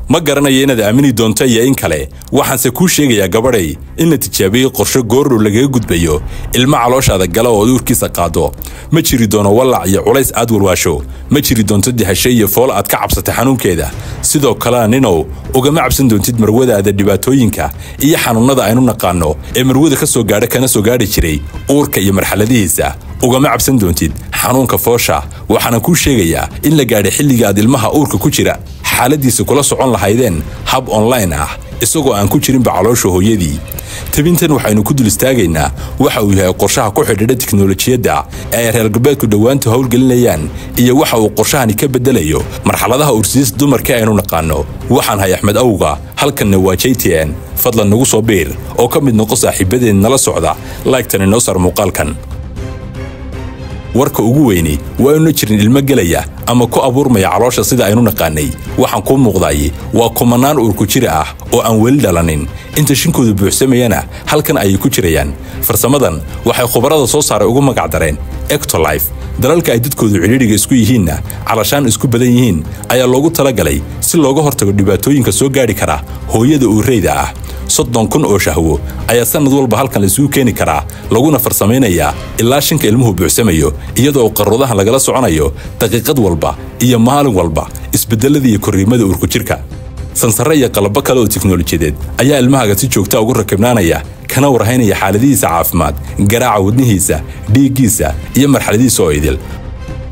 ma garanayo inaad aamini doonto iyo in kale waxaanse kuu sheegayaa gabadhay in la tijaabiyey qorshe goordhow lagaga gudbayo ilma calooshaada gala oo uurkiisa qaado ma jiri doono wallac iyo culays aad walwaasho ma jiri doonto dihasho iyo fool aad ka cabsata xanuunkeeda sidoo kalena ninow ugama cabsan doontid marwadaada dhibaatooyinka iyo xanuunada aynu naqaano ee marwada ka soo gaadha kana soo gaadhi jiray uurka iyo marxaladihiisa ugama cabsan doontid xanuunka foosha waxaana kuu sheegayaa in la gaadhay xilliga aad ilmaha uurka ku jira xaaladiisa kula socon lahaydeen hab online ah isagoo aan ku jirinba caloosha hooyadii tabintan waxaynu ku dul istaagaynaa waxa uu yahay qorshaha ku xidhiidha tiknoolajiyadda ee ay reer galbeedku dhowaanta howlgelinayaan iyo waxa uu qorshahani ka bedelayo marxaladaha uursiis dumarka aynu naqaano waxaan hay Axmed Awga halkanna waa JTN fadlan nagu soo biir oo ka mid noqo saaxiibadeen nala socda like-tan inoo sar muuqaalkan warka ugu weyni waa inuu jirin ilmo galaya ama ku abuurmaya caloosha sida aynu naqaanay waxaan ku muuqday waa kumanaan uur ku jira ah oo aan weli dhalanin inta shinkoodu buuxsamayana halkan ay ku jirayaan farsamadan waxay khubarada soo saaray ugu magac dareen Ectolife dalalka ay dadkoodu ciriiriga isku yihiinna calashaan isku badan yihiin ayaa loogu talagalay si looga hortago dhibaatooyinka soo gaari kara hooyada uureyda ah 30,000 oo shahwo ayaa sanad walba halkan la isugu keeni karaa laguna farsameynaya ilaa shinka ilmuhu buuxsamayo iyadoo qaroodaha lagala soconayo daqiiqad walba iyo maalin walba isbedeladii iyo korriimada uurku jirka sansare iyo qalab kale oo tiknoolajiyadeed ayaa ilmaha si joogta ugu rakibnaanaya kana warhaynaya xaaladiisa caafimaad garaaca wadnihiisa dhiiggiisa iyo marxaladiisa oo idil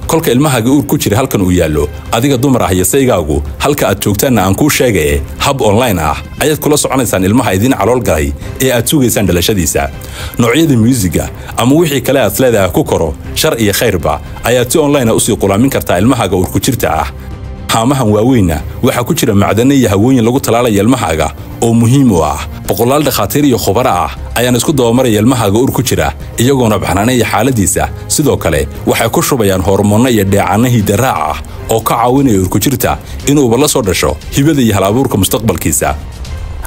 kolka ilmahaga uur ku jira halkan uu yaallo adiga dumar ah iyo saygaagu halka aad joogtaanna aan kuu sheegay hab online ah ayaad kula soconaysaan ilmaha idin calool galay ee aad sugaysaan dhalashadiisa noocyada musiga ama wixii kale aad leedahay ku koro shar iyo khayrba ayaad si online u sii qulaamin kartaa ilmahaga uur ku jirta ah haamahan waaweyna waxa ku jira macdano iyo hawooyin lagu talaalay ilmahaga oo muhiim u ah boqolaal dhakhaatiir iyo khubaro ah ayaan isku dabamaraya ilmahaga uur ku jira iyagoona baxnaanaya xaaladiisa sidoo kale waxay ku shubayaan hormoonno iyo dheecaano hidaraac ah oo ka caawinaya uur ku jirta inuuba la soo dhasho hibada iyo hal-abuurka mustaqbalkiisa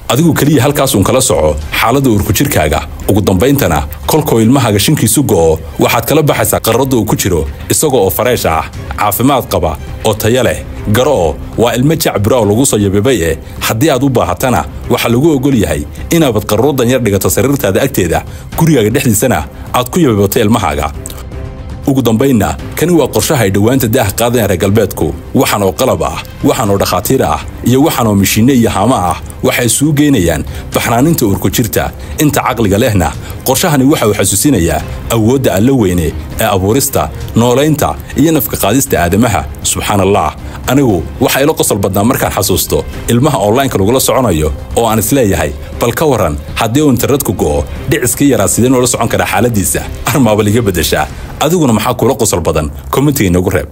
adigu kaliya halkaas uun kala soco xaaladda uur ku jirkaaga ugu dambayntana kolkoo ilmahaga shinkiisu go'o waxaad kala baxaysaa qarradda uu ku jiro isagoo oo fareesh ah caafimaad qaba oo tayo leh garoo waa ilmo jacbira oo lagu soo yabibay haddii aad u baahatana waxa lagu ogol yahay inaad qarrodan yar dhigato sariirtaada agteeda gurigaaga dhexdiisana aad ku yabibato ilmahaga ugu dambayna kani waa qorshaha ay dhowaanta daah qaadeen reer galbeedku waxaan oo qalab ah waxaan oo dhakhaatiir ah iyo waxaan oo mishiine iyo haama ah waxay suu geynayaan baxnaaninta uur ku jirta inta caqliga lehna qorshahani waxa uu xasuusinayaa awoodda alla weyne ee abuurista noolaynta iyo nafka qaadista aadamaha subxaanallah anigu waxa ila qosol badnaa markaan xasuusto ilmaha online-ka lagula soconayo oo aan isleeyahay bal ka waran haddii uu internetku go'o dhiciska yaraa sideen ula socon karaa xaaladiisa armaaba liga bedeshaa adiguna maxaa kula qosol badan commentiga inagu reeb